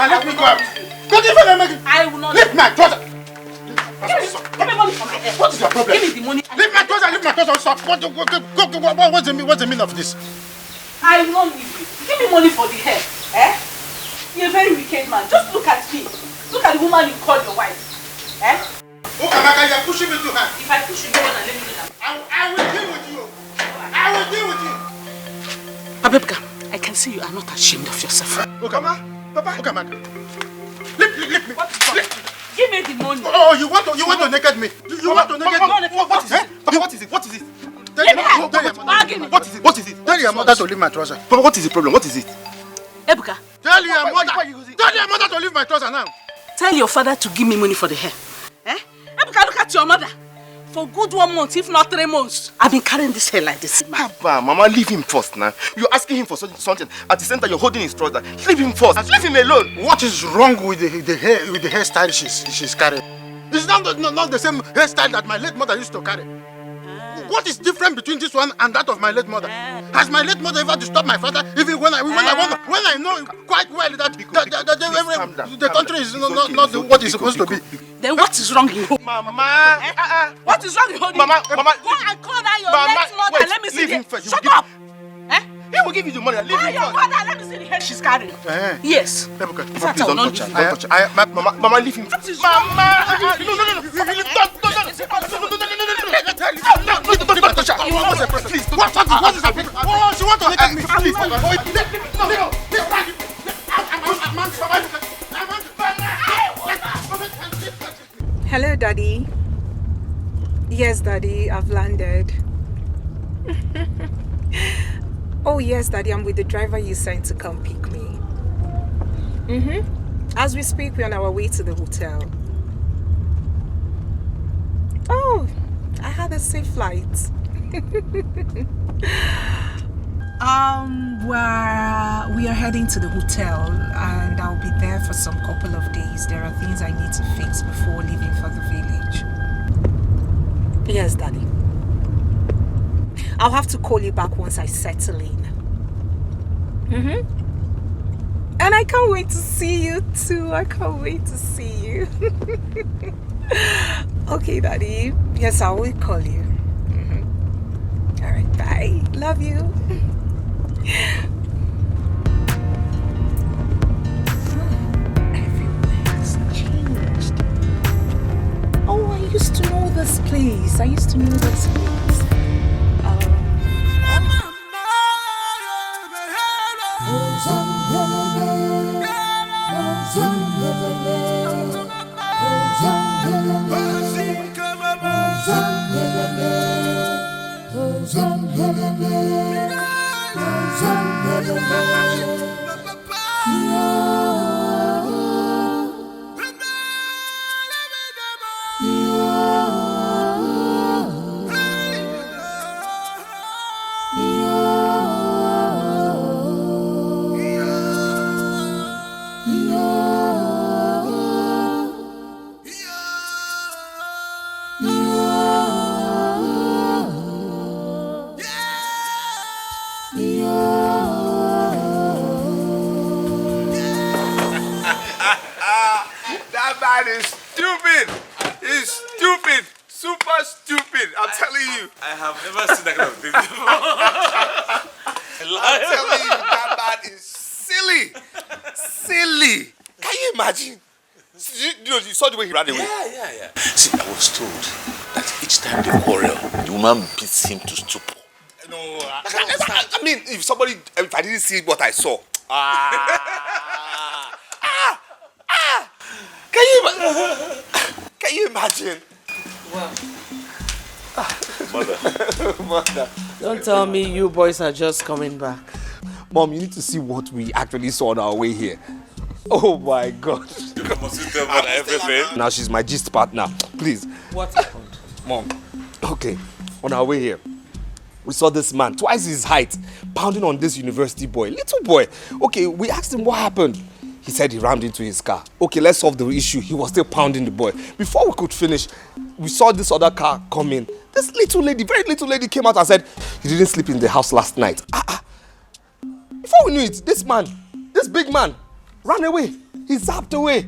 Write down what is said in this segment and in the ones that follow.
let me go out. Don't even make it. I will not. Leave my trouser. Give me money from my head. What is your problem? Give me the money. Leave my trouser, leave my trouser. Stop. What's the meaning of this? I will not leave you. Give me money for the hair. Eh? You're a very wicked man. Just look at me. Look at the woman you call your wife. Eh? Oh, Amaka, you're pushing me too hard. If I push you, go on and let me do that. I will deal with you. I will deal with you. Abebka, I can see you are not ashamed of yourself. Okay, Mama. Papa. Okay, Amaka. Leave me. Give me the money. Oh, you want to naked me? You want to naked me? What is it? Papa, what is it? What is it? What is it? Tell your mother to leave my trouser. Papa, what is the problem? What is it? Ebuka. Tell your mother to leave my trouser now. Tell your father to give me money for the hair. Eh? Ebuka, look at your mother. For good 1 month, if not 3 months, I've been carrying this hair like this. Papa, Mama, leave him first now. You're asking him for something. At the center, you're holding his trouser. Leave him first. Leave him alone. What is wrong with the hairstyle she's carrying? It's not the same hairstyle that my late mother used to carry. What is different between this one and that of my late mother? Has my late mother ever disturbed my father? Even when I know quite well that the country is not what it's supposed to be. Then what is wrong in home? Mama, what is wrong in home? Mama, go and call down your late mother. Wait, let me see leave him it. first. Shut up. He will give you the money. Leave him your first. mother, let me see the hair she's carrying. Yes. Yes. Please don't touch her. Mama, leave him. Mama, please. What is happening? Oh, she wants to make me. Hello, Daddy. Yes, Daddy, I've landed. Oh, yes, Daddy, I'm with the driver you sent to come pick me. As we speak, we're on our way to the hotel. Oh, I had a safe flight. We are heading to the hotel and I'll be there for some couple of days. There are things I need to fix before leaving for the village. Yes, Daddy. I'll have to call you back once I settle in. And I can't wait to see you too. I can't wait to see you. Okay, Daddy. Yes, I will call you. Alright, bye. Love you. Everywhere's changed. Oh, I used to know this place. That man is stupid. He's stupid. Super stupid. I'm telling you. I have never seen that kind of thing before. I'm telling you, that man is silly. Silly. Can you imagine? You saw the way he ran away. Yeah. See, I was told that each time they quarrel, the woman beats him to stupor. No, I mean, if I didn't see what I saw. Can you imagine? Wow. Mother. Don't tell me you boys are just coming back. Mom, you need to see what we actually saw on our way here. Oh my God. Must you tell me everything? Now she's my gist partner. Please. What happened? Mom. Okay. On our way here, we saw this man, twice his height, pounding on this university boy. Little boy. Okay, we asked him what happened. He said he rammed into his car. Okay, let's solve the issue. He was still pounding the boy. Before we could finish, we saw this other car come in. This little lady, very little lady came out and said, he didn't sleep in the house last night. Before we knew it, this man, this big man, ran away. He zapped away.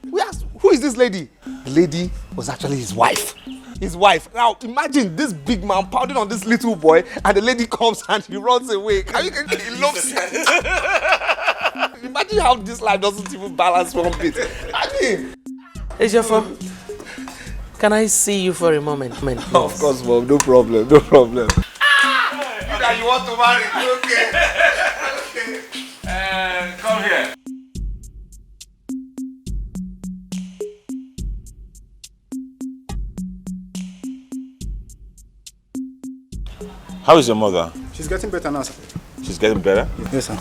We asked, who is this lady? The lady was actually his wife. His wife. Now imagine this big man pounding on this little boy, and the lady comes and he runs away. Can you he loves it? Imagine how this life doesn't even balance one bit. I mean, Ejiofor, can I see you for a moment? Of course, Mom. No problem. No problem. You want to marry? Okay. Okay. Come here. How is your mother? She's getting better now, sir. She's getting better? Yes, sir.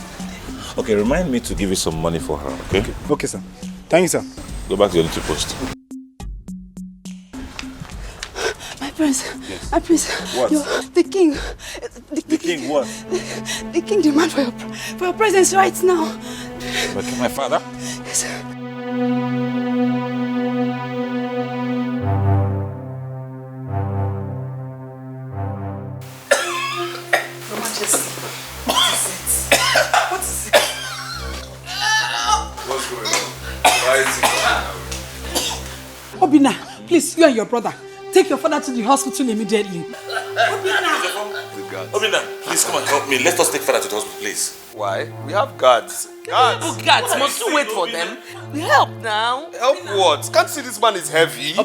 Okay, remind me to give you some money for her, okay? Okay, sir. Thank you, sir. Go back to your little post. My prince, Yes. my prince. What? The king. The king what? The king demands for your presence right now. But my father? Yes, sir. Obina, please, you and your brother, take your father to the hospital immediately. Obina, please come and help me. Let us take father to the hospital, please. Why? We have guards. Guards. Oh, guards, must you wait for them? We help now. Help what? Can't you see this man is heavy? No,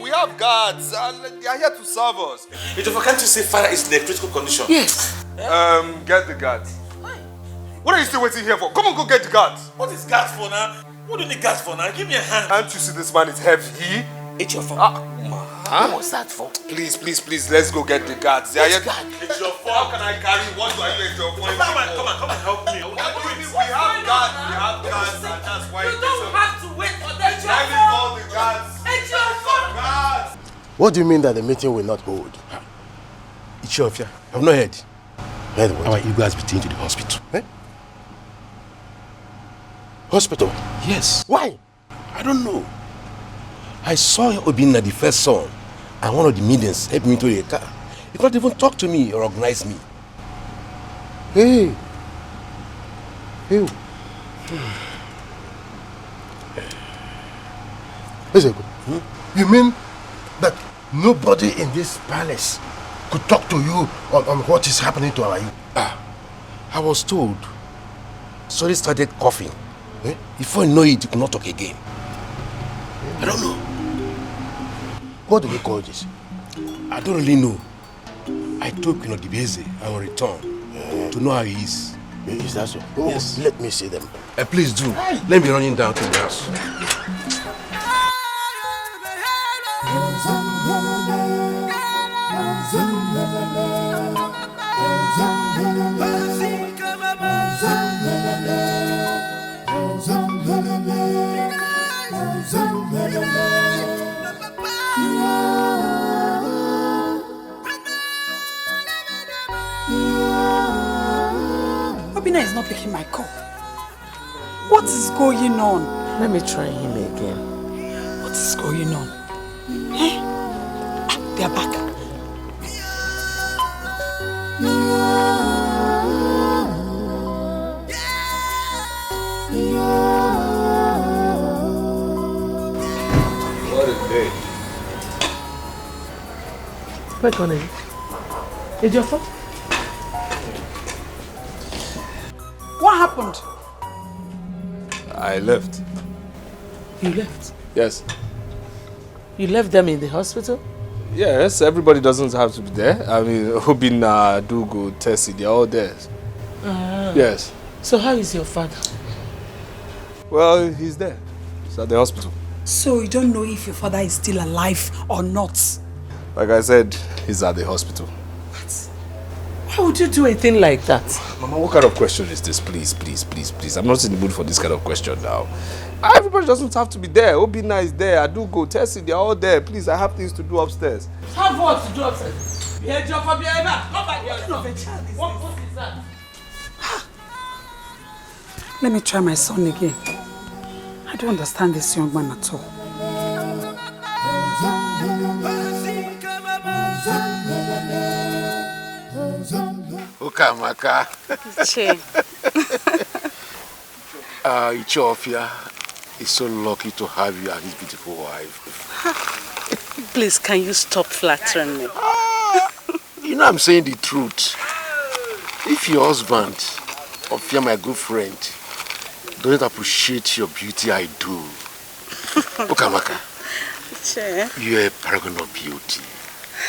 we have guards. They are here to serve us. Can't you say father is in a critical condition? Yes. Get the guards. What are you still waiting here for? Come on, go get the guards. What is guards for now? What do you need guards for now? Give me a hand. Can't you see this man is heavy? It's your fault. Huh? What's that for? Please, let's go get the guards. They are here. It's your fault. How can I carry? What do I do? It's your point. Come and help me. What do you mean? We have guards. We have guards, and that's why. You don't have to wait for them. Let me call the guards. It's your fault. Guards. What do you mean that the meeting will not hold? It's your affair. I've not heard. Heard what? Our Igbo has been taken to the hospital. Hospital? Yes. Why? I don't know. I saw Obinna, the first son, and one of the maidens helped me to a car. He could not even talk to me or recognize me. Hey. Hey. You mean that nobody in this palace could talk to you on what is happening to our youth? I was told. So he started coughing. Before you know it, he could not talk again. I don't know. What do we call this? I don't really know. I told Queen Odibeze I will return to know how he is. Is that so? Yes. Let me see them. Please do. Let me running down to the house. Obina is not picking my call. What is going on? Let me try him again. What is going on? They are back. What a day. Wait on it. It's your fault. What happened? I left. You left? Yes. You left them in the hospital? Yes, everybody doesn't have to be there. I mean, Obinna, Dugu, Tessie, they're all there. Yes. So how is your father? Well, he's there. He's at the hospital. So you don't know if your father is still alive or not? Like I said, he's at the hospital. Why would you do a thing like that? Mama, what kind of question is this? Please. I'm not in the mood for this kind of question now. Everybody doesn't have to be there. Obinna is there. Adugo, Tessie, they're all there. Please, I have things to do upstairs. Have what to do upstairs? Behavior for behavior. Come back here. What is that? Let me try my son again. I don't understand this young man at all. Ukamaka. Che. Ichofia is so lucky to have you as his beautiful wife. Please, can you stop flattering me? You know I'm saying the truth. If your husband, Ofia, my good friend, doesn't appreciate your beauty, I do. Okamaka, you're a paragon of beauty.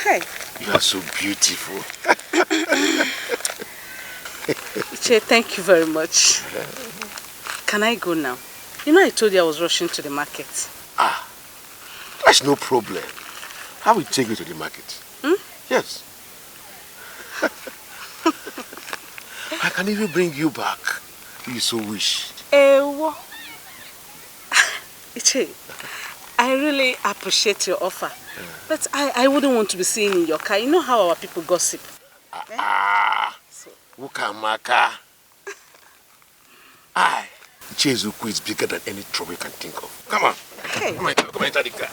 Hey. You are so beautiful. Che, thank you very much. Can I go now? You know I told you I was rushing to the market. Ah, that's no problem. I will take you to the market. Hmm? Yes. I can even bring you back if you so wish. Ewo. Iche, I really appreciate your offer. But I wouldn't want to be seen in your car. You know how our people gossip. Ukamaka. Ezuruonye is bigger than any trouble you can think of. Come on. Hey. Come on, enter the car.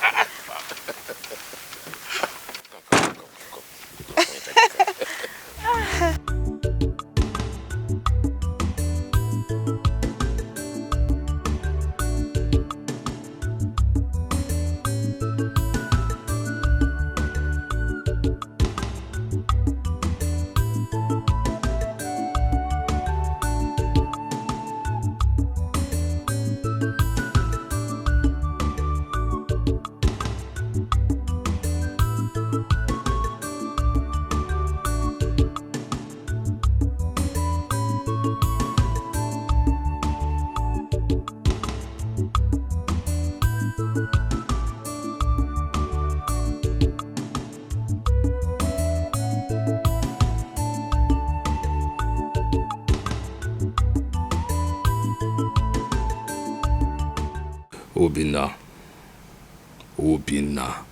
Obina.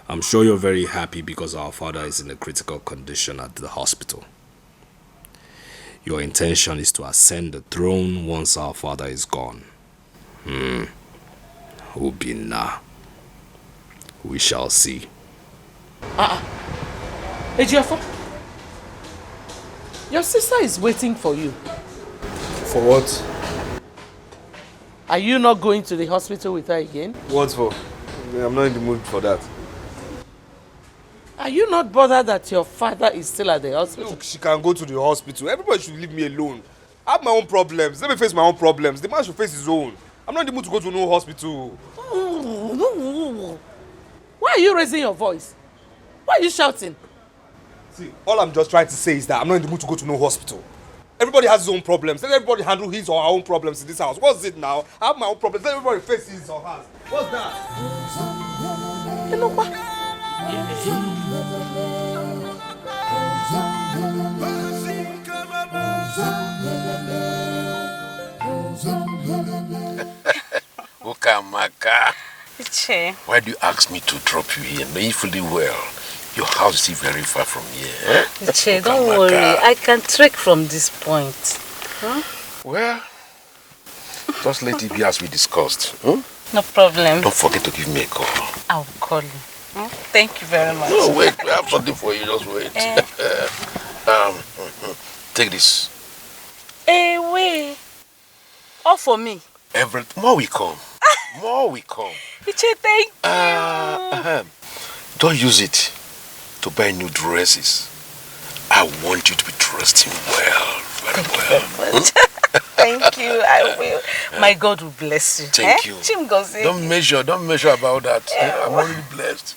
I'm sure you're very happy because our father is in a critical condition at the hospital. Your intention is to ascend the throne once our father is gone. Obina. We shall see. Ejiofo, your sister is waiting for you. For what? Are you not going to the hospital with her again? What for? I'm not in the mood for that. Are you not bothered that your father is still at the hospital? Look, she can go to the hospital. Everybody should leave me alone. I have my own problems. Let me face my own problems. The man should face his own. I'm not in the mood to go to no hospital. Why are you raising your voice? Why are you shouting? See, all I'm just trying to say is that I'm not in the mood to go to no hospital. Everybody has his own problems. Let everybody handle his or her own problems in this house. What's it now? I have my own problems. Let everybody face his or hers. What's that? You know what? Ukamaka. Iche. Why do you ask me to drop you here? Knowing fully well your house is still very far from here. Eh? Iche, don't worry. I can trek from this point. Huh? Well, just let it be as we discussed. No problem. Don't forget to give me a call. I'll call you. Thank you very much. No, wait. I have something for you. Just wait. Take this. Hey, wait. All for me. More will come. More will come. Iche, thank you. Don't use it to buy new dresses. I want you to be dressed in well. Very well. Very much. Thank you. I will. My God will bless you. Thank you. Don't measure about that. I'm already blessed.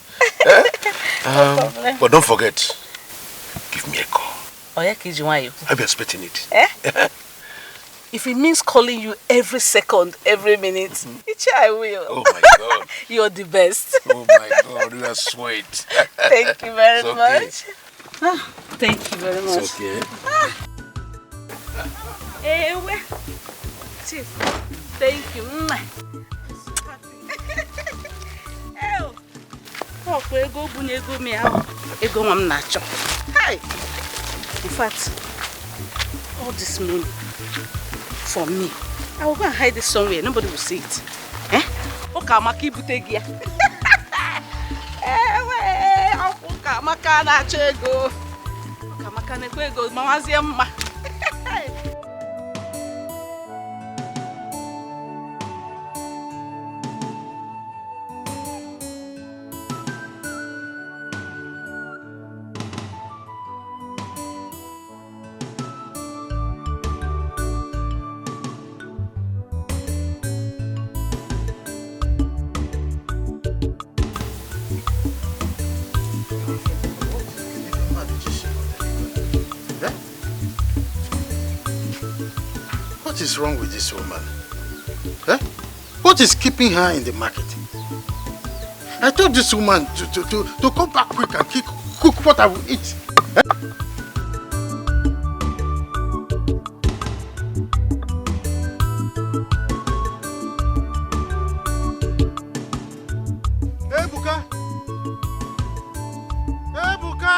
No but don't forget, give me a call. I'll be expecting it. If it means calling you every second, every minute, I will. Oh my God. You're the best. Oh my God, you are sweet. Thank you very okay. much. Thank you very much. It's okay. Chief, thank you. In fact, all this money for me, I will go and hide it somewhere. Nobody will see it. Okamaki butegia. Okamaka na chego. Okamaka nekwego mawazi mma. is wrong with this woman? Eh? What is keeping her in the market? I told this woman to come back quick and cook what I will eat. Eh? Hey, Buka! Hey, Buka!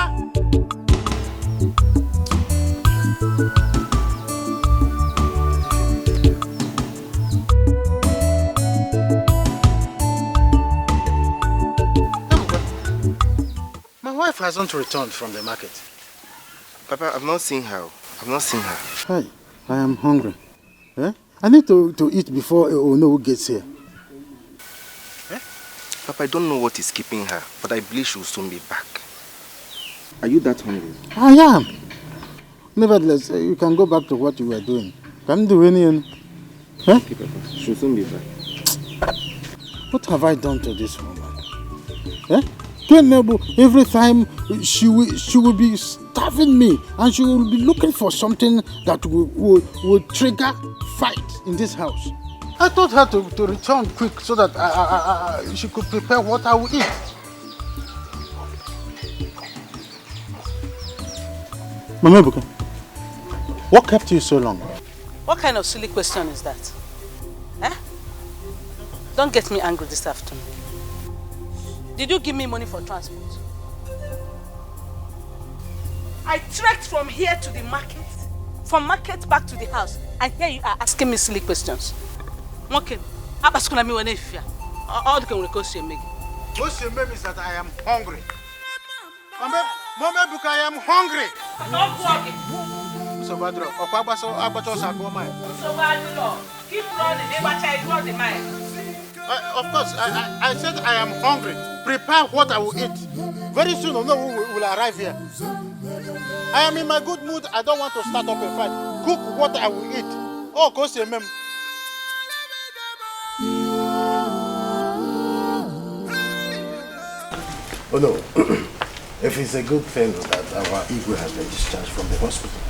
My wife hasn't returned from the market. Papa, I've not seen her. Hi, I am hungry. Eh? I need to eat before Ono gets here. Eh? Papa, I don't know what is keeping her, but I believe she will soon be back. Are you that hungry? I am. Nevertheless, you can go back to what you were doing. Can't do anything. Huh? Okay, Papa. She will soon be back. What have I done to this woman? Eh? Every time she will be starving me, and she will be looking for something that will trigger fight in this house. I told her to return quick so that she could prepare what I will eat. Mama Buka, what kept you so long? What kind of silly question is that? Eh? Don't get me angry this afternoon. Did you give me money for transport? I trekked from here to the market, from market back to the house, and here you are asking me silly questions. Okay, all the can request you make. What you mean is that I am hungry. Mama Buka, I am hungry. So Badro, keep running, the mind. Of course, I said I am hungry. Prepare what I will eat. Very soon, no one will arrive here. I am in my good mood. I don't want to start up a fight. Cook what I will eat. Oh, go say, ma'am. Oh no. If it's a good thing that our Igwe has been discharged from the hospital.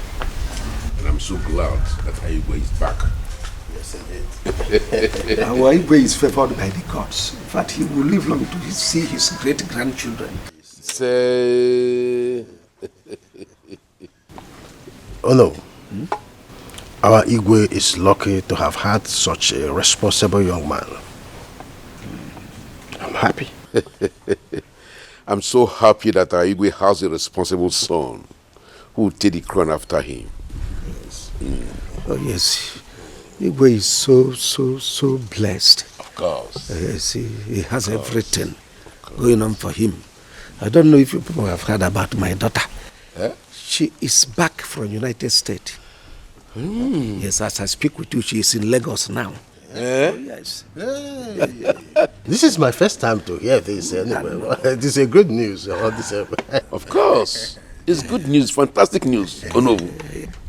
And I'm so glad that Igwe is back. Yes, indeed. Our Igwe is favored by the gods. In fact, he will live long to see his great-grandchildren. Say... Oh no. Our Igwe is lucky to have had such a responsible young man. I'm happy. I'm so happy that our Igwe has a responsible son who will take the crown after him. Yes. Oh yes. Igwe is so blessed. Of course. Yes, he has everything going on for him. I don't know if you people have heard about my daughter. Eh? She is back from United States. Yes, as I speak with you, she is in Lagos now. Eh? Oh, yes. This is my first time to hear this anyway. This is good news. Of course. It's good news, fantastic news. Oh no.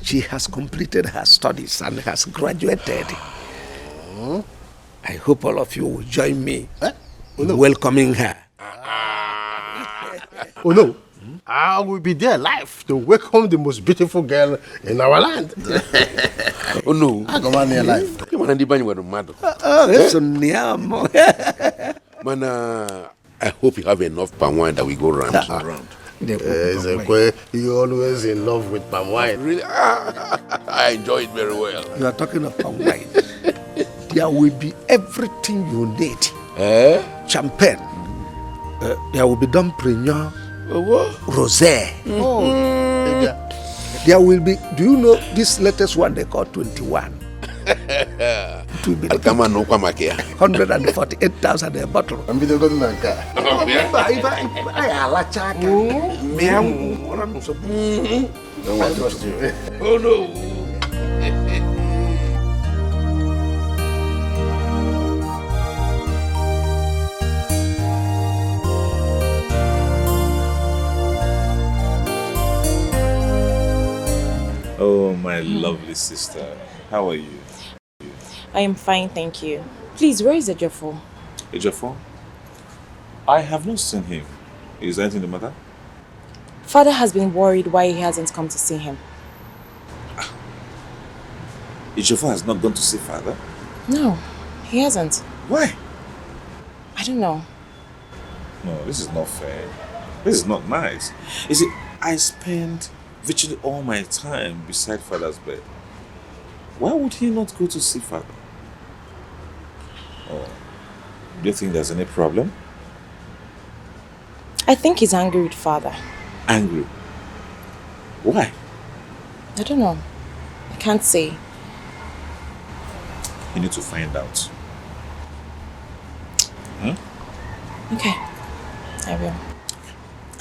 She has completed her studies and has graduated. I hope all of you will join me in welcoming her. Oh no. I will be there live to welcome the most beautiful girl in our land. Oh no. I go on here live. Man, I hope you have enough palm wine that we go round. You're always in love with palm wine. Really? I enjoy it very well. You are talking of palm wine. There will be everything you need. Champagne. There will be Dom Perignon. Rosé. There will be, do you know this latest one they call 21? It will be 148,000 a bottle. I'm going to go to Oh no. Oh, my lovely sister. How are you? I am fine, thank you. Please, where is Ejiofor? Ejiofor? I have not seen him. Is anything the matter? Father has been worried why he hasn't come to see him. Ejiofor has not gone to see father? No, he hasn't. Why? I don't know. No, this is not fair. This is not nice. You see, I spend virtually all my time beside father's bed. Why would he not go to see father? Oh, do you think there's any problem? I think he's angry with father. Angry? Why? I don't know. I can't say. You need to find out. Okay, I will.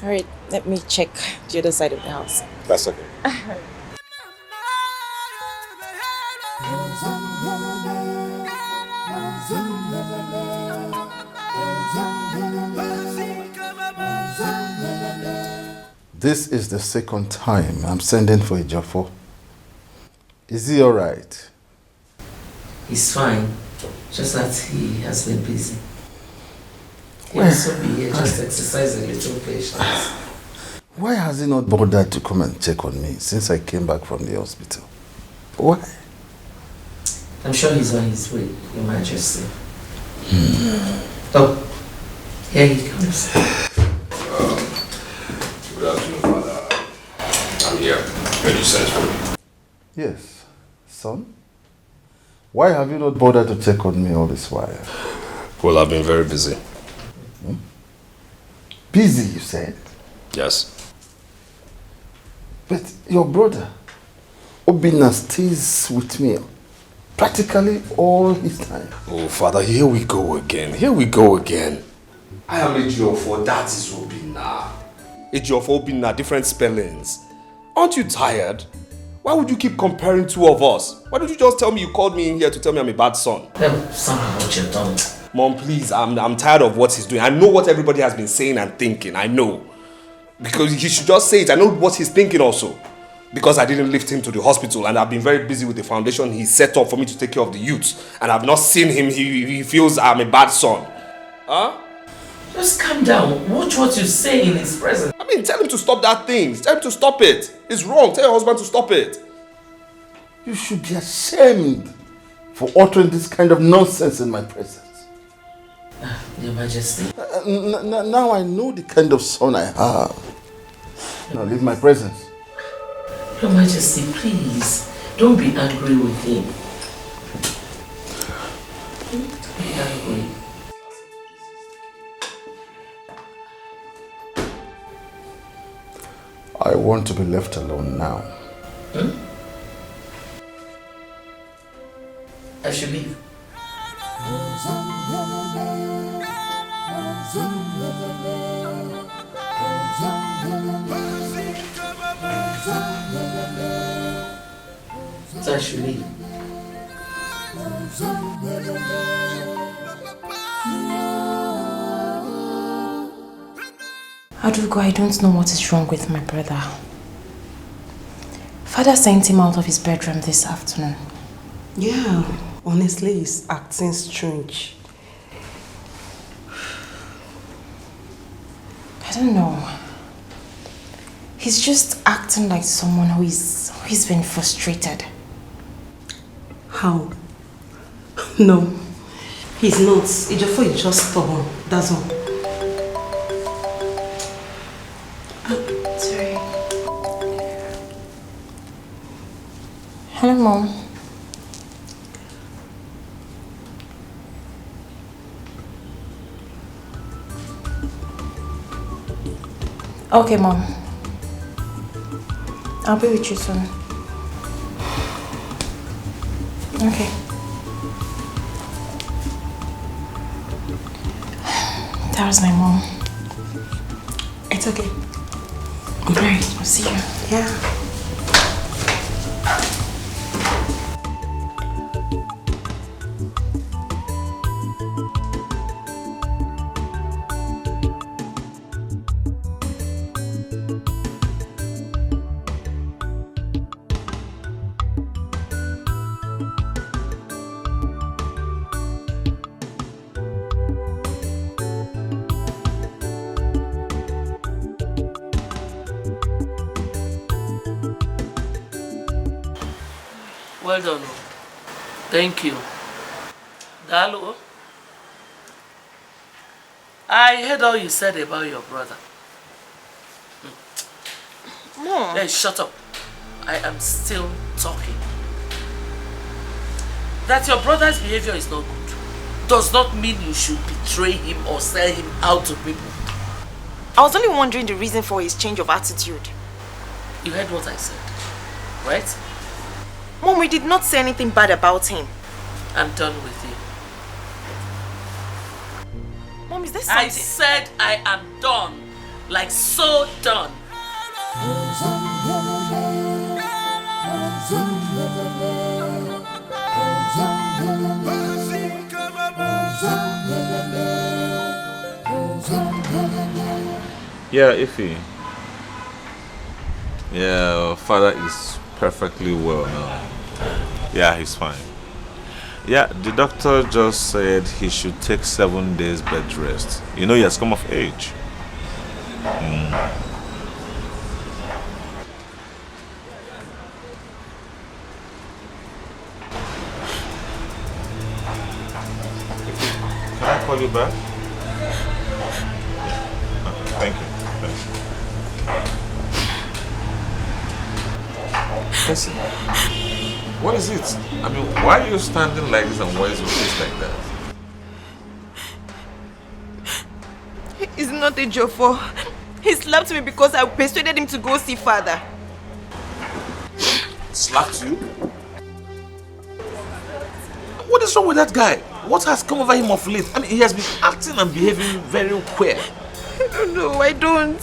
Alright, let me check the other side of the house. That's okay. This is the second time I'm sending for Ejiofor. Is he alright? He's fine, just that he has been busy. He'll also be here, just exercise a little patience. Why has he not bothered to come and check on me since I came back from the hospital? Why? I'm sure he's on his way, Your Majesty. Oh, here he comes. Good afternoon, Father. I'm here. Can you send for me? Yes. Son? Why have you not bothered to check on me all this while? Well, I've been very busy. Busy, you said? Yes. But your brother, Obinna, stays with me practically all his time. Oh, Father, here we go again. Here we go again. I am Ejiofor, that is Obinna. Ejiofor, Obinna, different spellings. Aren't you tired? Why would you keep comparing two of us? Why don't you just tell me you called me in here to tell me I'm a bad son? Somehow what you've done. Mom, please, I'm tired of what he's doing. I know what everybody has been saying and thinking. I know. Because he should just say it. I know what he's thinking also. Because I didn't lift him to the hospital and I've been very busy with the foundation he set up for me to take care of the youth. And I've not seen him. He feels I'm a bad son. Huh? Just calm down. Watch what you say in his presence. I mean, tell him to stop that thing. Tell him to stop it. It's wrong. Tell your husband to stop it. You should be ashamed for uttering this kind of nonsense in my presence. Your Majesty. Now I know the kind of son I have. Now leave my presence. Your Majesty, please, don't be angry with him. Don't be angry. I want to be left alone now. I should leave. So I should leave. Adugo, I don't know what is wrong with my brother. Father sent him out of his bedroom this afternoon. Yeah, honestly, he's acting strange. I don't know. He's just acting like someone who's been frustrated. How? No, he's not. Ejiofor is just stubborn, that's all. Sorry. Hello, Mom. Okay, Mom. I'll be with you soon. Okay. That was my mom. It's okay. Alright, I'll see you. Yeah. Well done. Thank you. Dalo. I heard all you said about your brother. Mom. Hey, shut up. I am still talking. That your brother's behavior is not good does not mean you should betray him or sell him out to people. I was only wondering the reason for his change of attitude. You heard what I said, right? Mom, we did not say anything bad about him. I'm done with you. Mom, is there something? I said I am done. Like so done. Yeah, Ify. Yeah, father is perfectly well now. Yeah, he's fine. Yeah, the doctor just said he should take 7 days bed rest. You know, he has come of age. Can I call you back? Okay, thank you. Listen, what is it? I mean, why are you standing like this and why is your face like that? It's not a joke for. He slapped me because I persuaded him to go see father. Slapped you? What is wrong with that guy? What has come over him of late? I mean, he has been acting and behaving very queer. I don't know, I don't.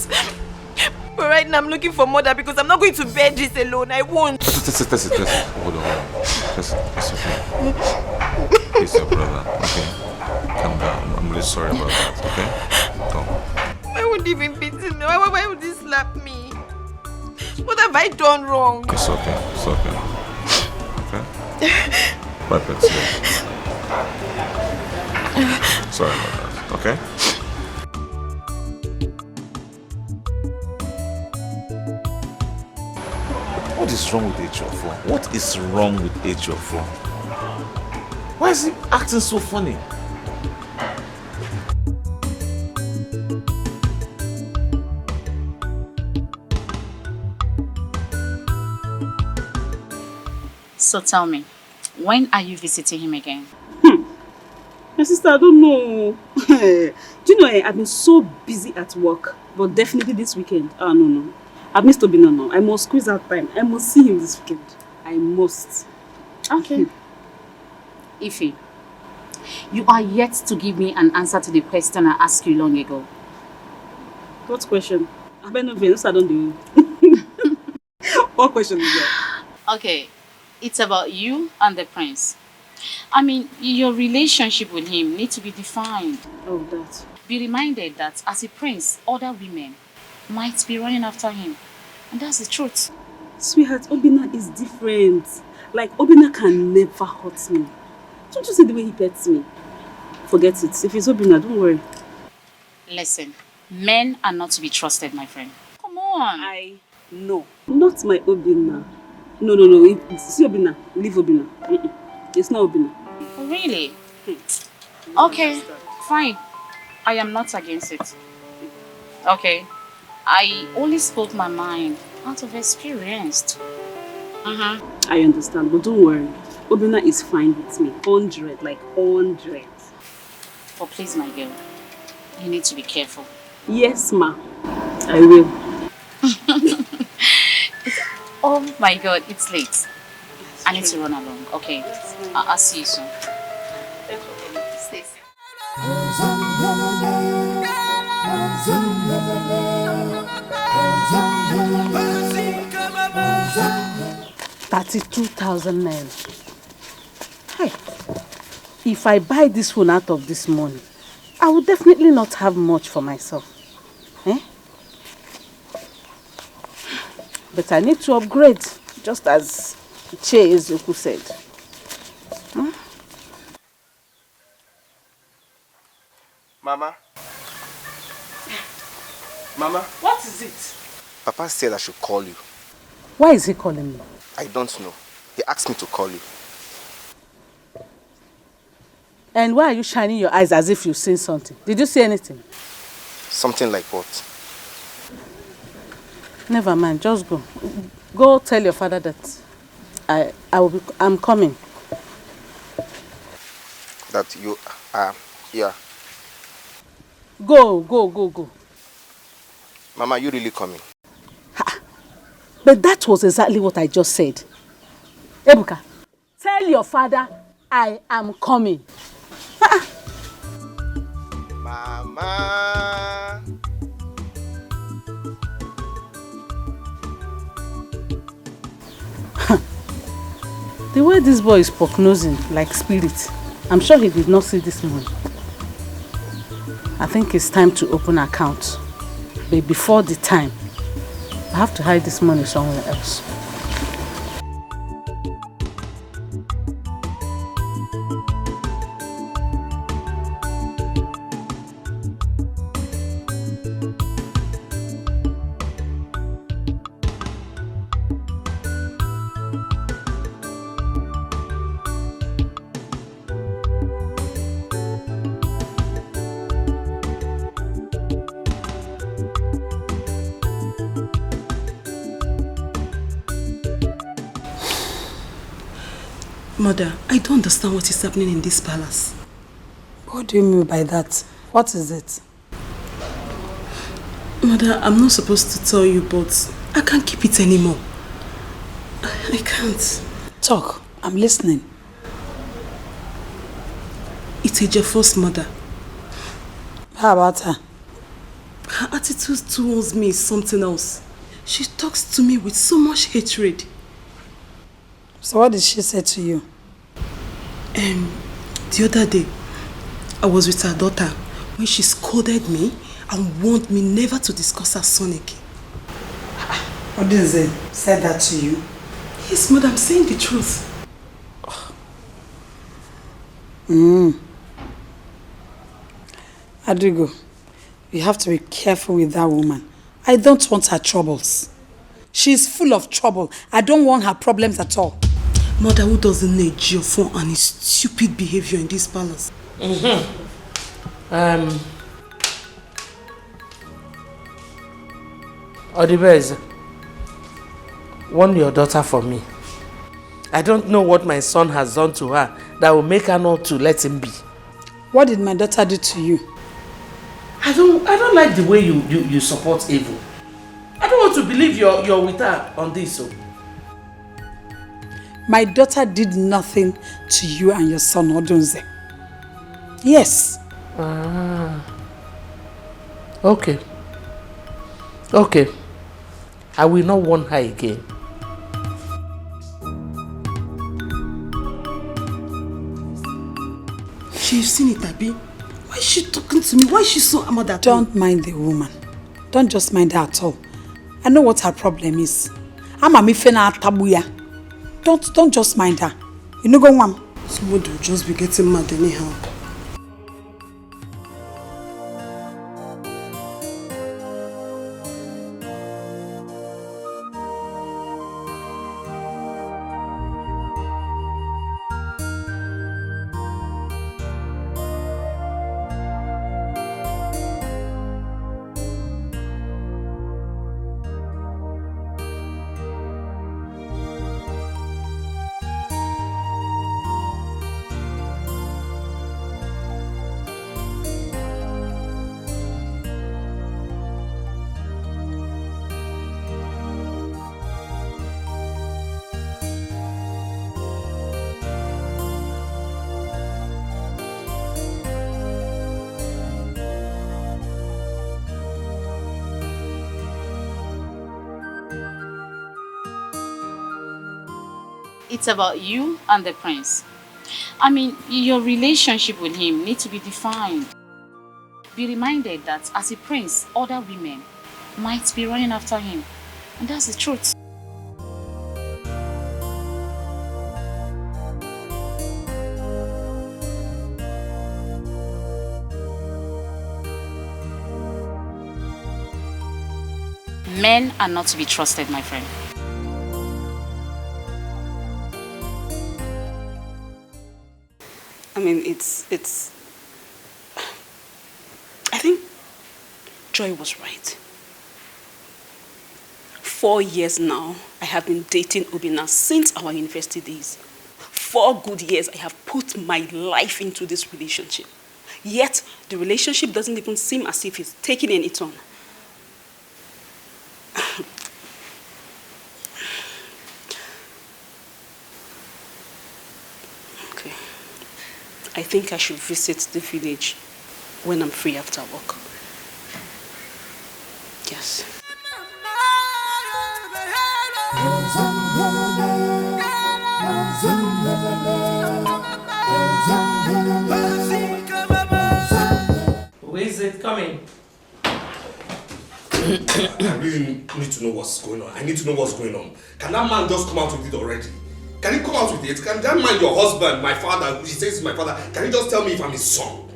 But right now I'm looking for mother because I'm not going to bear this alone. I won't. Listen. Hold on. Listen, it's okay. He's your brother, okay? Calm down. I'm really sorry about that, okay? Come. Why would he even beat me? Why would he slap me? What have I done wrong? It's okay. Okay? Wipe it. Sorry about that, okay? What is wrong with Ejiofor? What is wrong with Ejiofor? Why is he acting so funny? So tell me, when are you visiting him again? My sister, I don't know. Do you know, I've been so busy at work, but definitely this weekend. No. I've missed Obina now. I must squeeze out time. I must see him this weekend. I must. Okay. Ify, you are yet to give me an answer to the question I asked you long ago. What question? I don't know. I don't do. What question is that? Okay, it's about you and the prince. I mean, your relationship with him needs to be defined. Oh, that. Be reminded that as a prince, other women might be running after him. And that's the truth. Sweetheart, Obina is different. Like, Obina can never hurt me. Don't you see the way he pets me? Forget it. If it's Obina, don't worry. Listen, men are not to be trusted, my friend. Come on. No. Not my Obina. No. It's Obina. Leave Obina. It's not Obina. Really? Okay, fine. I am not against it. Okay. I only spoke my mind out of experience. I understand, but don't worry. Obina is fine with me. 100, like 100. But please, my girl, you need to be careful. Yes, ma. I will. Oh my God, it's late. I need to run along. Okay, I'll see you soon. Stay safe. 32,000 naira. Hey, if I buy this phone out of this money, I will definitely not have much for myself. But I need to upgrade, just as Ezuruonye said. Mama? What is it? Papa said I should call you. Why is he calling me? I don't know. He asked me to call you. And why are you shining your eyes as if you've seen something? Did you see anything? Something like what? Never mind, just go. Go tell your father that I'm coming. That you are here. Go. Mama, you really coming? But that was exactly what I just said. Ebuka, tell your father I am coming. Mama. The way this boy is prognosing like spirit, I'm sure he did not see this money. I think it's time to open an account. But before the time, I have to hide this money somewhere else. Mother, I don't understand what is happening in this palace. What do you mean by that? What is it? Mother, I'm not supposed to tell you, but I can't keep it anymore. I can't. Talk. I'm listening. It's Ejiofor's mother. How about her? Her attitude towards me is something else. She talks to me with so much hatred. So what did she say to you? The other day, I was with her daughter when she scolded me and warned me never to discuss her son again. What did they say that to you? Yes, Mother, I'm saying the truth. Adigo, you have to be careful with that woman. I don't want her troubles. She's full of trouble. I don't want her problems at all. Mother, who doesn't know Ejiofor and his stupid behavior in this palace? Odibeze, warn your daughter for me. I don't know what my son has done to her that will make her not to let him be. What did my daughter do to you? I don't like the way you support evil. I don't want to believe you're with her on this. So. My daughter did nothing to you and your son, Odunze. Yes. Okay. Okay. I will not warn her again. She's seen it, Abi. Why is she talking to me? Why is she so mad at me? Don't mind the woman. Don't just mind her at all. I know what her problem is. I'm a mifena tabuya. Don't just mind her. You know, go on. Somebody will just be getting mad anyhow. It's about you and the prince. I mean, your relationship with him needs to be defined. Be reminded that as a prince, other women might be running after him. And that's the truth. Men are not to be trusted, my friend. mean, I think Joy was right. 4 years now, I have been dating Obinna since our university days. 4 good years I have put my life into this relationship. Yet, the relationship doesn't even seem as if it's taking any turn. Okay. I think I should visit the village when I'm free after work. Yes. Who is it coming? I really need to know what's going on. I need to know what's going on. Can that man just come out with it already? Can he come out with it? Can that man, your husband, my father, he says he's my father, can he just tell me if I'm his son?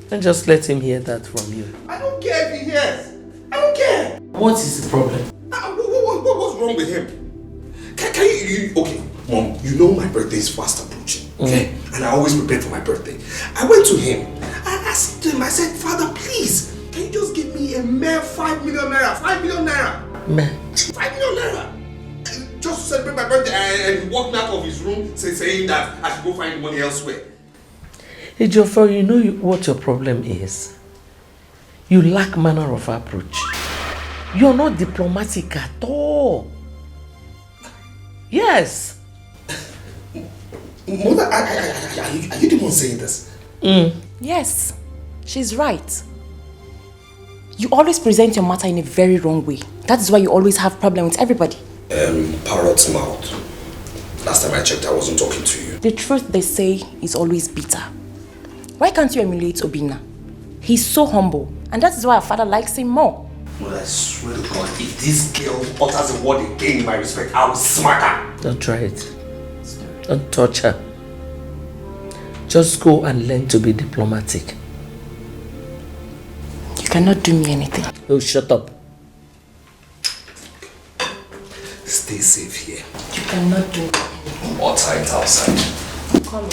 Then just let him hear that from you. I don't care if he hears. I don't care. What is the problem? What's wrong with him? Can you okay, Mom, you know my birthday is fast approaching, okay? And I always prepare for my birthday. I went to him. I asked him, I said, Father, please, can you just give me a mere 5 million naira? 5 million naira. Man. 5 million naira. Just to celebrate my birthday, and he walked me out of his room saying that I should go find money elsewhere. Hey, Geoffrey, you know what your problem is? You lack manner of approach. You're not diplomatic at all. Yes. Mother, are you the one saying this? Yes, she's right. You always present your matter in a very wrong way. That is why you always have problems with everybody. Parrot's mouth. Last time I checked, I wasn't talking to you. The truth they say is always bitter. Why can't you emulate Obinna? He's so humble, and that is why our father likes him more. Well, I swear to God, if this girl utters a word again in my respect, I will smack her. Don't try it. Don't touch her. Just go and learn to be diplomatic. You cannot do me anything. Oh, shut up. Stay safe here. You cannot do anything. More tight outside. Come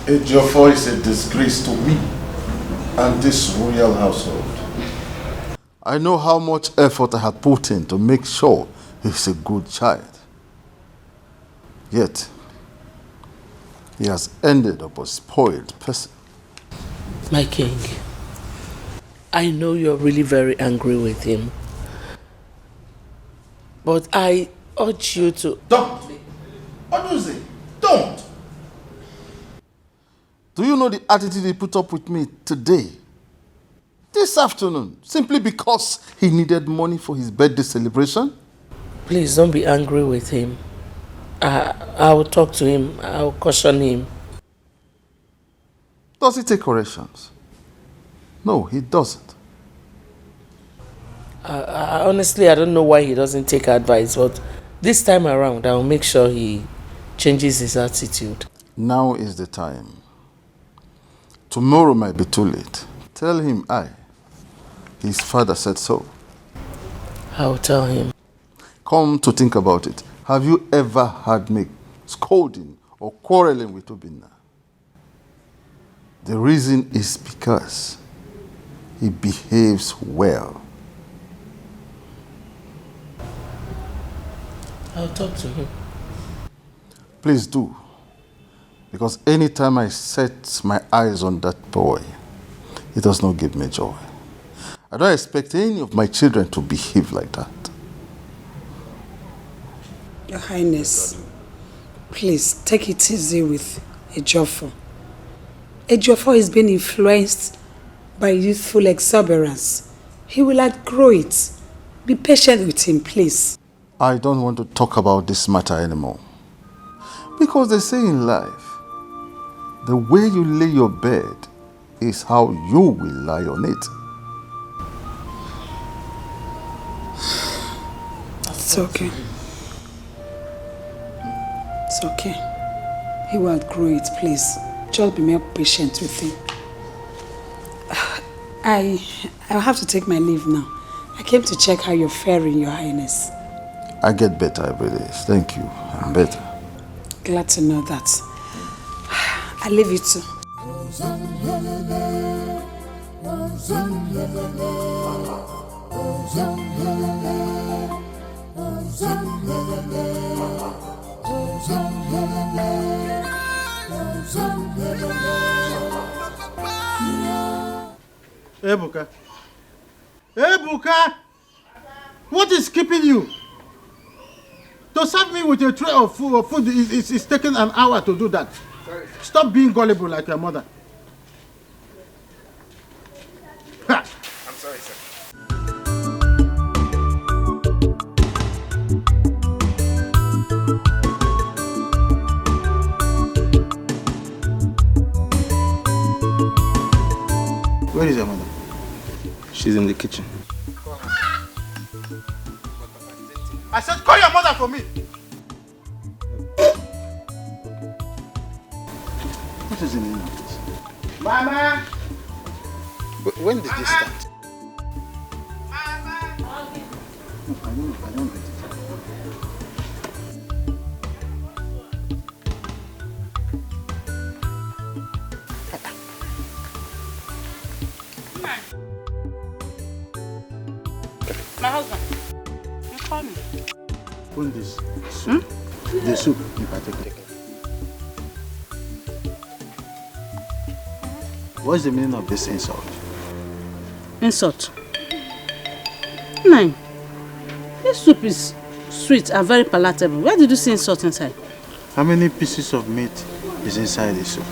Ejiofor is a disgrace to me and this royal household. I know how much effort I had put in to make sure he's a good child. Yet, he has ended up a spoiled person. My king, I know you're really very angry with him. But I urge you to... Don't! Oduze, don't! Do you know the attitude he put up with me today? This afternoon, simply because he needed money for his birthday celebration? Please don't be angry with him. I will talk to him. I will caution him. Does he take corrections? No, he doesn't. Honestly, I don't know why he doesn't take advice, but this time around, I will make sure he changes his attitude. Now is the time. Tomorrow might be too late. Tell him his father said so. I'll tell him. Come to think about it. Have you ever heard me scolding or quarreling with Obinna? The reason is because he behaves well. I'll talk to him. Please do. Because anytime I set my eyes on that boy, it does not give me joy. I don't expect any of my children to behave like that. Your Highness, please take it easy with Ejiofor. Ejiofor is being influenced by youthful exuberance. He will outgrow it. Be patient with him, please. I don't want to talk about this matter anymore. Because they say in life, the way you lay your bed is how you will lie on it. It's okay. It's okay. He will outgrow it, please. Just be more patient with him. I'll have to take my leave now. I came to check how you're faring, Your Highness. I get better every day. Thank you. I'm better. Glad to know that. I leave you too. Ebuka. Ebuka! What is keeping you? To serve me with a tray of food is taking an hour to do that. Sorry. Stop being gullible like your mother. Ha! I'm sorry, sir. Where is your mother? She's in the kitchen. I said call your mother for me! What is the meaning of this? Mama! When did this start? Mama! I don't get it. My husband, you call me. Open this soup. The soup in particular. What's the meaning of this insult? Insult? Nine. This soup is sweet and very palatable. Where did you see insult inside? How many pieces of meat is inside the soup?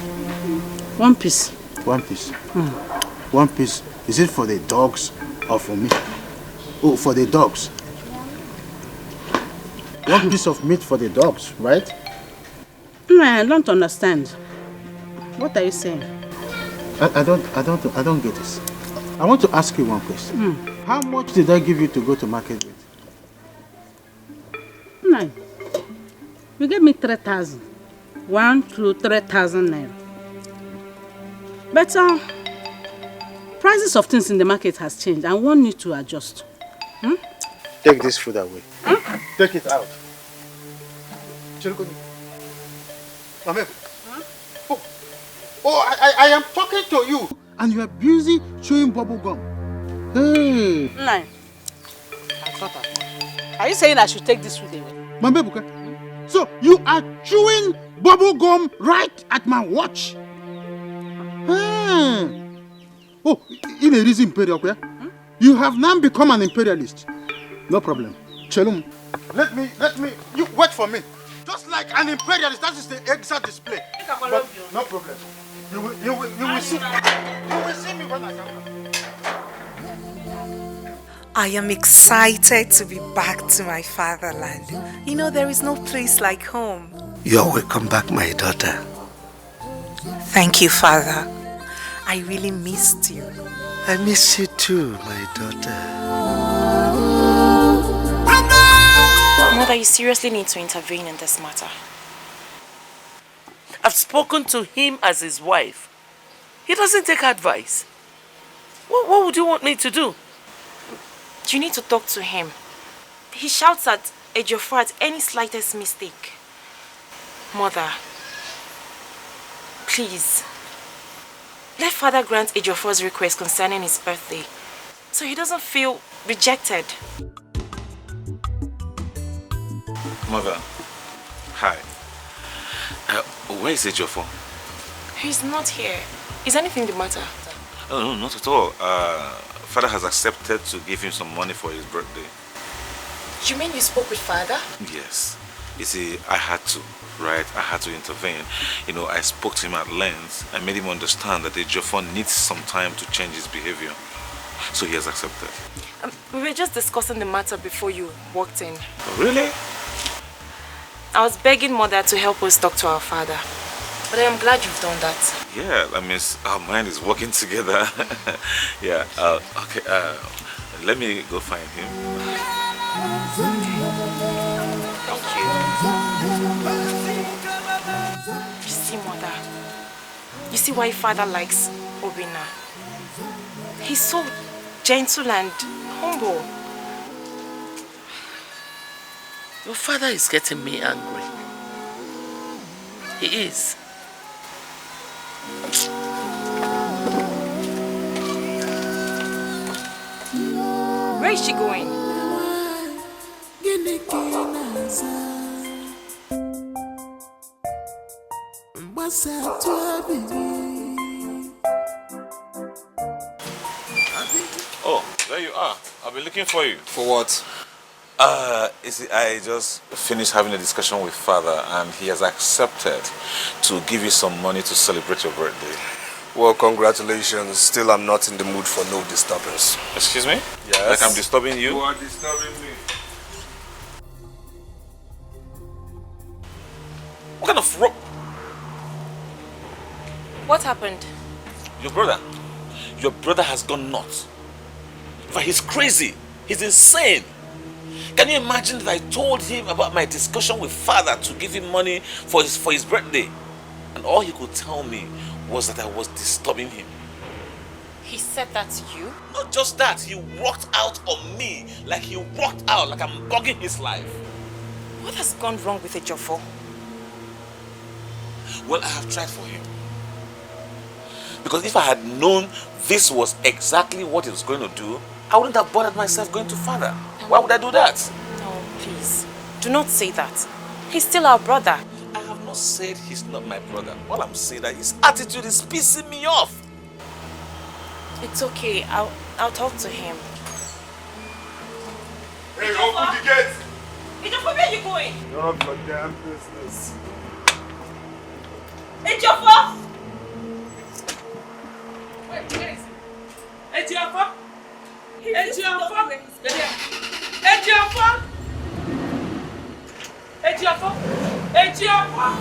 1 piece. 1 piece. 1 piece. Is it for the dogs or for me? Oh, for the dogs. 1 piece of meat for the dogs, right? No, I don't understand. What are you saying? I don't get this. I want to ask you one question. How much did I give you to go to market with? 9. You gave me 3,000. 1 to 3,000 naira. But prices of things in the market has changed and one need to adjust. Take this food away. Take it out. I am talking to you. And you are busy chewing bubble gum. Hey. Nine. Are you saying I should take this food away? Mamebuka, so you are chewing bubble gum right at my watch? Oh, in a reason imperial, you have now become an imperialist. No problem. Chelum, let me, you wait for me. Just like an imperialist, that is the exact display. But no problem. You will see. You will see me when I come back. I am excited to be back to my fatherland. You know, there is no place like home. You're welcome back, my daughter. Thank you, Father. I really missed you. I miss you too, my daughter. Mother, you seriously need to intervene in this matter. I've spoken to him as his wife. He doesn't take advice. What would you want me to do? You need to talk to him. He shouts at Ejiofor at any slightest mistake. Mother, please, let Father grant Ejiofor's request concerning his birthday, so he doesn't feel rejected. Mother, hi. Where is Ejiofor? He's not here. Is anything the matter? Oh, no, not at all. Father has accepted to give him some money for his birthday. You mean you spoke with Father? Yes. You see, I had to, right? I had to intervene. You know, I spoke to him at length. I made him understand that Ejiofor needs some time to change his behavior. So he has accepted. We were just discussing the matter before you walked in. Oh, really? I was begging Mother to help us talk to our father. But I am glad you've done that. Yeah, that means our mind is working together. Yeah, okay, let me go find him. You see, Mother, you see why Father likes Obina. He's so gentle and humble. Your father is getting me angry. He is. Where is she going? Oh, there you are. I've been looking for you. For what? You see, I just finished having a discussion with father and he has accepted to give you some money to celebrate your birthday. Well, congratulations. Still, I'm not in the mood for no disturbance. Excuse me? Yes? Like I'm disturbing you? You are disturbing me. What kind of What happened? Your brother has gone nuts. In fact, he's crazy. He's insane. Can you imagine that I told him about my discussion with father to give him money for his birthday? And all he could tell me was that I was disturbing him. He said that to you? Not just that, he walked out on me like I'm bugging his life. What has gone wrong with Ejiofor? Well, I have tried for him. Because if I had known this was exactly what he was going to do, I wouldn't have bothered myself going to father. Why would I do that? No, please. Do not say that. He's still our brother. I have not said he's not my brother. All I'm saying that his attitude is pissing me off. It's okay. I'll talk to him. Hey, open the gate! Ejiofor, where are you going? None of your damn business. Ejiofor! Where is he? Ejiofor! Ejiofor! Ejiofor! Ejiofor! Ejiofor!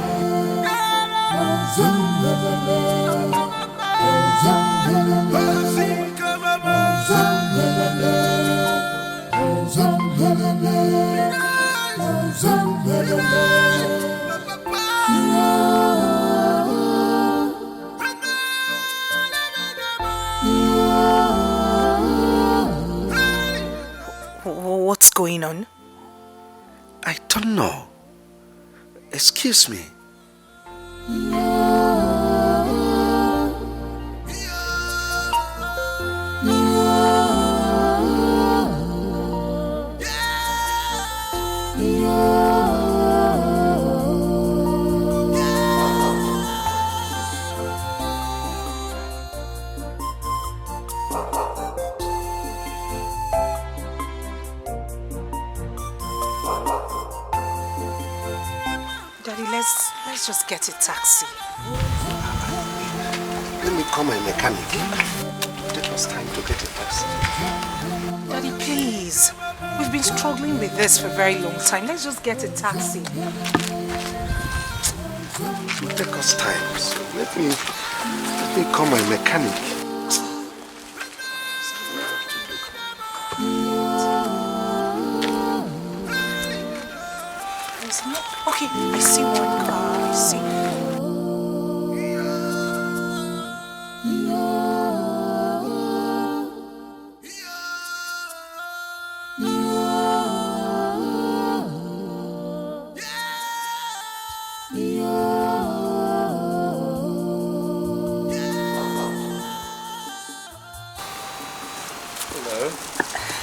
What's going on? I don't know. Excuse me. Daddy, let's just get a taxi. Let me call my mechanic. Take us time to get a taxi. Daddy, please. We've been struggling with this for a very long time. Let's just get a taxi. It will take us time, so let me call my mechanic. Okay, I see one car. I see.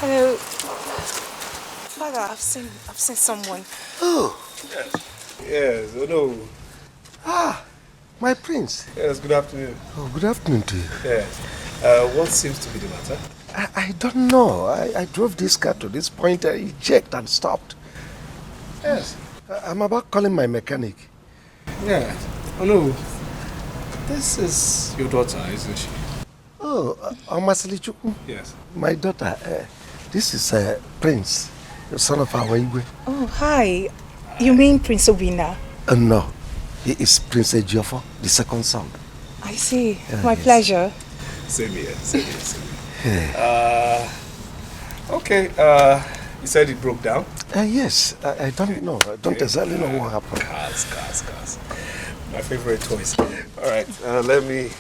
Hello. Father, I've seen someone. Oh. Yes, oh no. Ah, my prince. Yes, good afternoon. Oh, good afternoon to you. Yeah. What seems to be the matter? I don't know. I drove this car to this point, he checked and stopped. Yes. I'm about calling my mechanic. Yeah. Oh no. This is your daughter, isn't she? Oh, Omasilichukwu? Yes. My daughter. This is Prince, the son of Awaiwe. Oh, hi. You mean Prince Obina? No, he is Prince Ejiofor, the second son. I see. My yes. pleasure. Same here. Yeah. Okay. You said it broke down? Yes. I don't know. I don't exactly know what happened. Cars. My favorite toys. All right. Let me.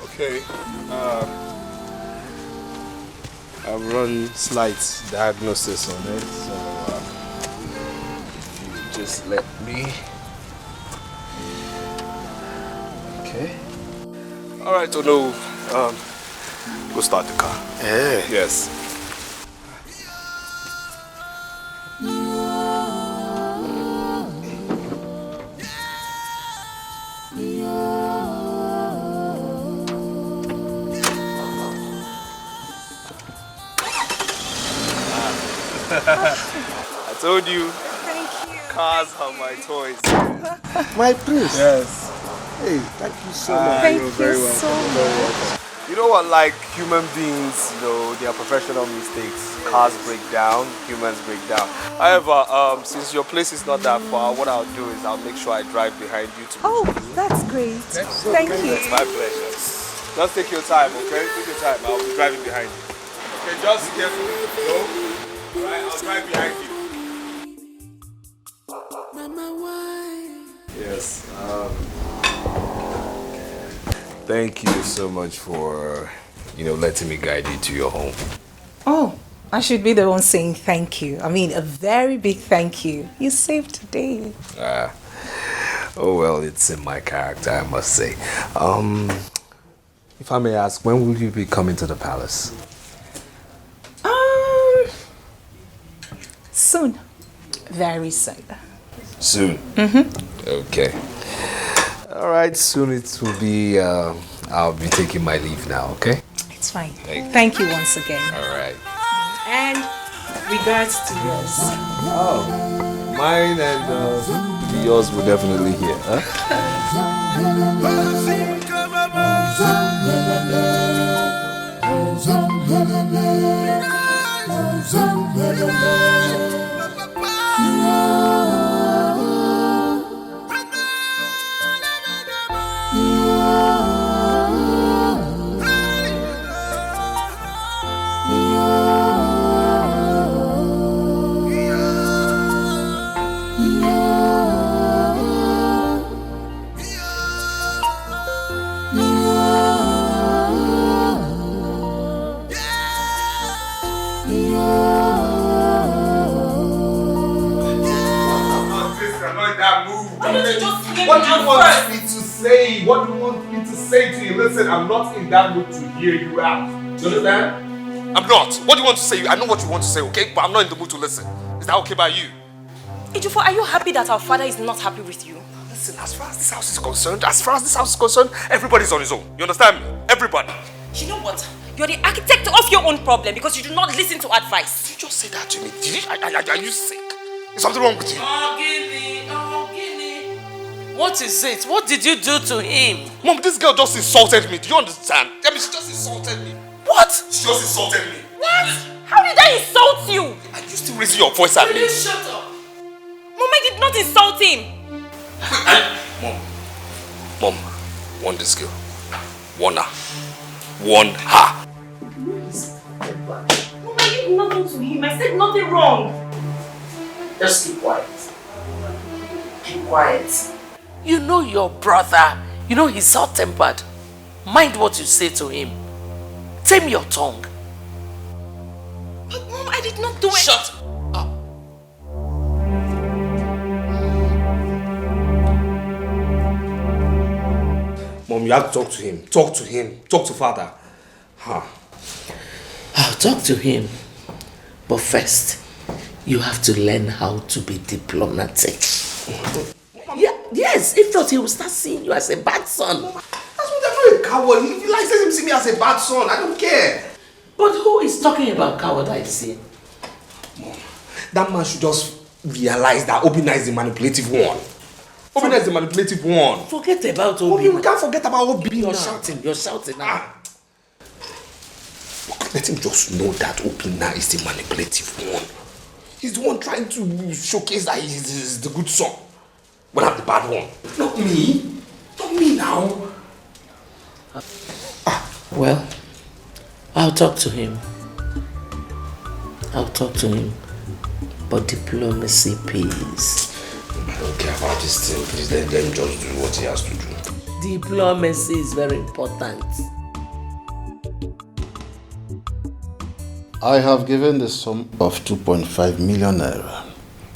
Okay. I've run slight diagnosis on it, so if you just let me. Okay. All right, so no, go start the car. Yeah. Yes. I told you. Thank you. Cars are my toys. My prince. Yes. Hey, thank you so much. Thank you so much. You know what, like human beings, you know, they are professional mistakes. Cars break down, humans break down. However, since your place is not that far, what I'll do is I'll make sure I drive behind you to. Oh, that's great. Thank you. It's my pleasure. Just take your time, okay? Take your time. I'll be driving behind you. Okay, just carefully. Go. Alright, I'll drive behind you. Yes. Thank you so much for, letting me guide you to your home. Oh, I should be the one saying thank you. I mean, a very big thank you. You saved today. Oh well, it's in my character, I must say. If I may ask, when will you be coming to the palace? Soon. Very soon. Soon? Okay. All right, soon it will be, I'll be taking my leave now, okay? It's fine. Thank you once again. All right. And regards to yours. Oh, mine and yours will definitely hear, What do you want me to say? What do you want me to say to you? Listen, I'm not in that mood to hear you out. Do you understand? I'm not. What do you want to say? I know what you want to say, okay? But I'm not in the mood to listen. Is that okay by you? Ejiofor, are you happy that our father is not happy with you? Listen, as far as this house is concerned, everybody's on his own. You understand me? Everybody. You know what? You're the architect of your own problem because you do not listen to advice. Did you just say that to me? Are you sick? Is something wrong with you? What is it? What did you do to him? Mom, this girl just insulted me. Do you understand? I mean, she just insulted me. What? She just insulted me. What? How did I insult you? Are you still raising your voice at me? Shut up. Mom, I did not insult him. Mom, warn this girl. Warn her. Warn her. Mom, I did nothing to him. I said nothing wrong. Just keep quiet. Keep quiet. You know your brother. You know he's hot-tempered. Mind what you say to him. Tame your tongue. But Mom, I did not do it. Shut up. Mom, you have to talk to him. Talk to him. Talk to father. I'll talk to him. But first, you have to learn how to be diplomatic. Yeah, yes, if not, he will start seeing you as a bad son. That's what I'm not a coward. If he likes him see me as a bad son, I don't care. But who is talking about cowardice here? Mom, that man should just realize that Obinna is the manipulative one. Obinna is the manipulative one. Forget about Obinna. We can't forget about Obinna. You're shouting now. Let him just know that Obinna is the manipulative one. He's the one trying to showcase that he's the good son. But I'm the bad one. Not me. Not me now. Well, I'll talk to him. But diplomacy pays. don't care about this thing. Please let them just do what he has to do. Diplomacy is very important. I have given the sum of 2.5 million naira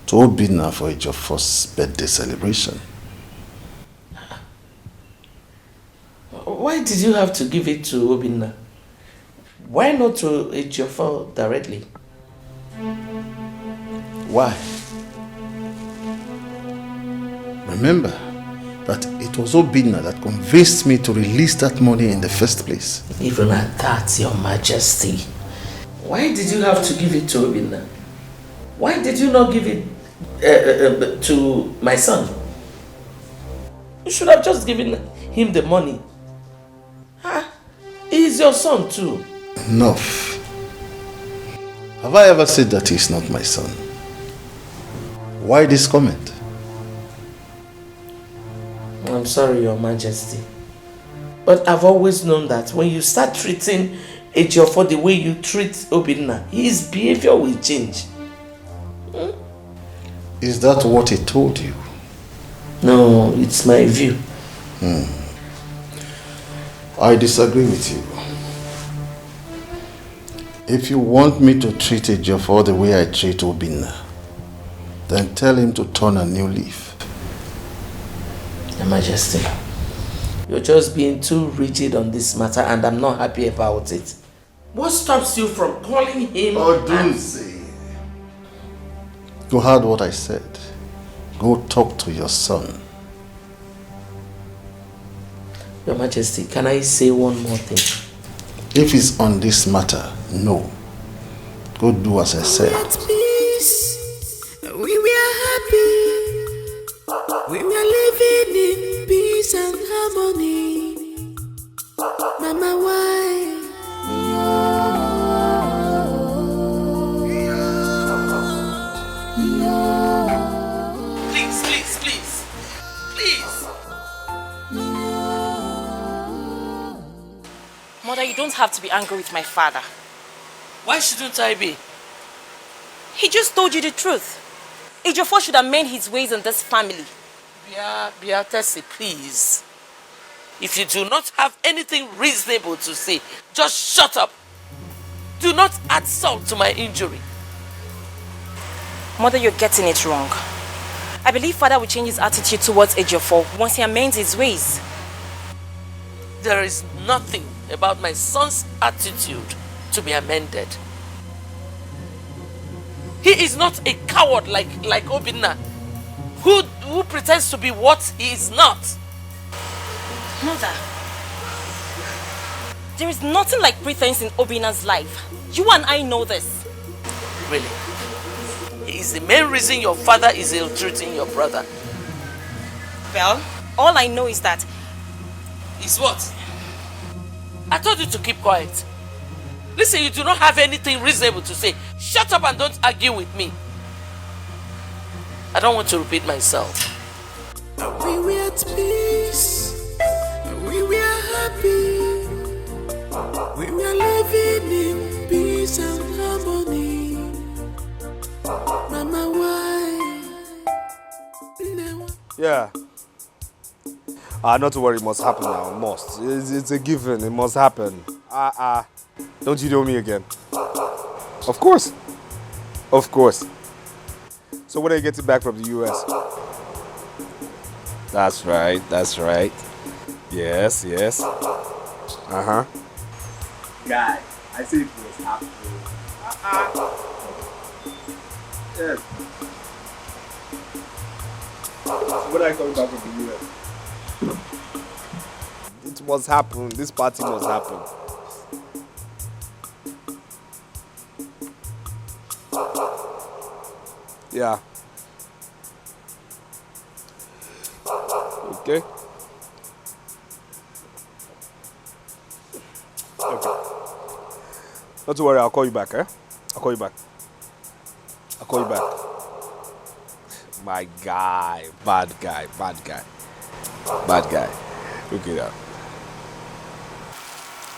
to Obinna for Ejiofor's birthday celebration. Why did you have to give it to Obinna? Why not to Ejiofor directly? Why? Remember that it was Obinna that convinced me to release that money in the first place. Even at that, Your Majesty. Why did you have to give it to Obinna? Why did you not give it to my son? You should have just given him the money. Huh? He's your son too. Enough. Have I ever said that he's not my son? Why this comment? I'm sorry, Your Majesty. But I've always known that when you start treating Ejiofor the way you treat Obinna, his behavior will change. Is that what he told you? No, it's my view. I disagree with you. If you want me to treat Ejiofor the way I treat Obinna, then tell him to turn a new leaf. Your Majesty, you're just being too rigid on this matter and I'm not happy about it. What stops you from calling him? Odunsi. You heard what I said. Go talk to your son. Your Majesty, can I say one more thing? If it's on this matter, no. Go do as I said. At peace, we were happy. We were living in peace and harmony. Mama, why? Please. Mother, you don't have to be angry with my father. Why shouldn't I be? He just told you the truth. Ejiofor should amend his ways in this family. Tessie, please. If you do not have anything reasonable to say, just shut up. Do not add salt to my injury. Mother, you're getting it wrong. I believe father will change his attitude towards Ejiofor once he amends his ways. There is nothing about my son's attitude to be amended. He is not a coward like Obinna, who pretends to be what he is not. Mother, there is nothing like pretense in Obinna's life. You and I know this. Really? He is the main reason your father is ill-treating your brother. Well, all I know is that... Is what? I told you to keep quiet. Listen, you do not have anything reasonable to say. Shut up and don't argue with me. I don't want to repeat myself. We were at peace. We were happy. We were living in peace and harmony. Mama, why? Yeah. Not to worry, it must happen now. It must. It's a given. It must happen. Don't you know me again? Of course. Of course. So when are you getting back from the US? That's right. That's right. Yes. Uh-huh. Guy, I said it was happening. Yes. When are you coming back from the US? It must happen. This party must happen. Yeah. Okay. Not to worry, I'll call you back, eh? I'll call you back. My guy. Bad guy. Okay, now.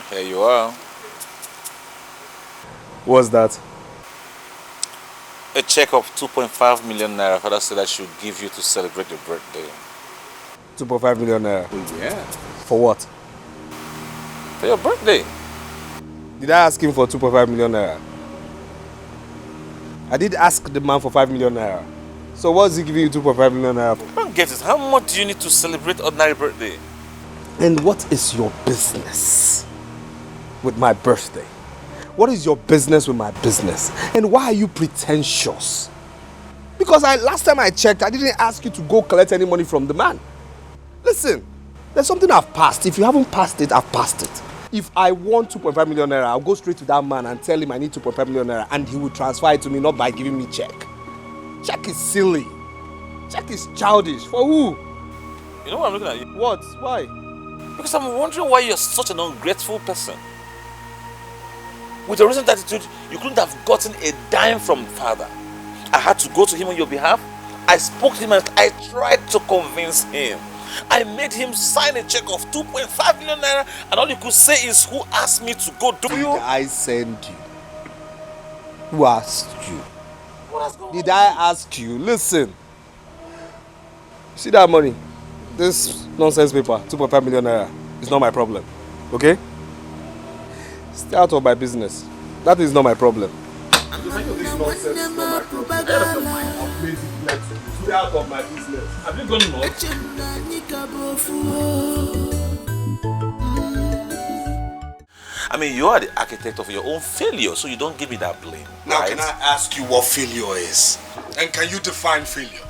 Here you are. What's that? a check of 2.5 million naira father said I should give you to celebrate your birthday. 2.5 million naira? Oh, yeah. For what? For your birthday. Did I ask him for 2.5 million naira? I did ask the man for 5 million naira. So what's he giving you 2.5 million naira for? I don't get it. How much do you need to celebrate ordinary birthday? And what is your business with my birthday? What is your business with my business? And why are you pretentious? Because last time I checked, I didn't ask you to go collect any money from the man. Listen, there's something I've passed. If you haven't passed it, I've passed it. If I want 2.5 million naira, I'll go straight to that man and tell him I need 2.5 million naira and he will transfer it to me, not by giving me check. Check is silly. Check is childish. For who? You know what I'm looking at you? What? Why? Because I'm wondering why you're such an ungrateful person. With a recent attitude, you couldn't have gotten a dime from father. I had to go to him on your behalf. I spoke to him and I tried to convince him. I made him sign a check of 2.5 million naira and all you could say is, who asked me to go do you? Did I send you? Who asked you? Did I ask you? Listen. See that money? This nonsense paper, 2.5 million naira, is not my problem. Okay? Stay out of my business. That is not my problem. This nonsense is not my problem. I've made it flexible. Stay out of my business. Have you gone nuts? I mean, you are the architect of your own failure, so you don't give me that blame. Now, right? can I ask you what failure is? And can you define failure?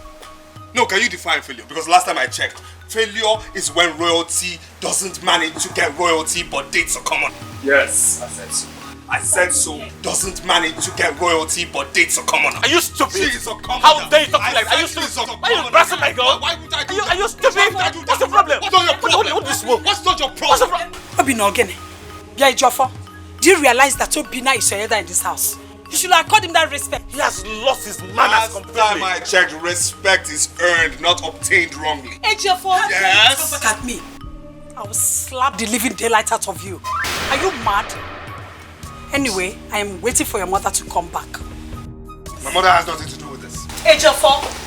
No, can you define failure? Because last time I checked, failure is when royalty doesn't manage to get royalty but dates are common. Yes, I said so. I said so. Doesn't manage to get royalty but dates are common. Are you stupid? She is a commoner. How dare you talk like that? Are you stupid? Why are you embarrassing my girl? Why would I do that? Are you stupid? What's the problem? What's not your problem? What do you smoke? What's not your problem? What's the problem? Obinogene, yeah, Jofo, do you realize that Obina is your elder in this house? You should accord him that respect. He has lost his manners completely. Last time I checked, respect is earned, not obtained wrongly. Hey, Jofo, yes? come back at me. I will slap the living daylight out of you. Are you mad? Anyway, I am waiting for your mother to come back. My mother has nothing to do with this. Hey, Jofo.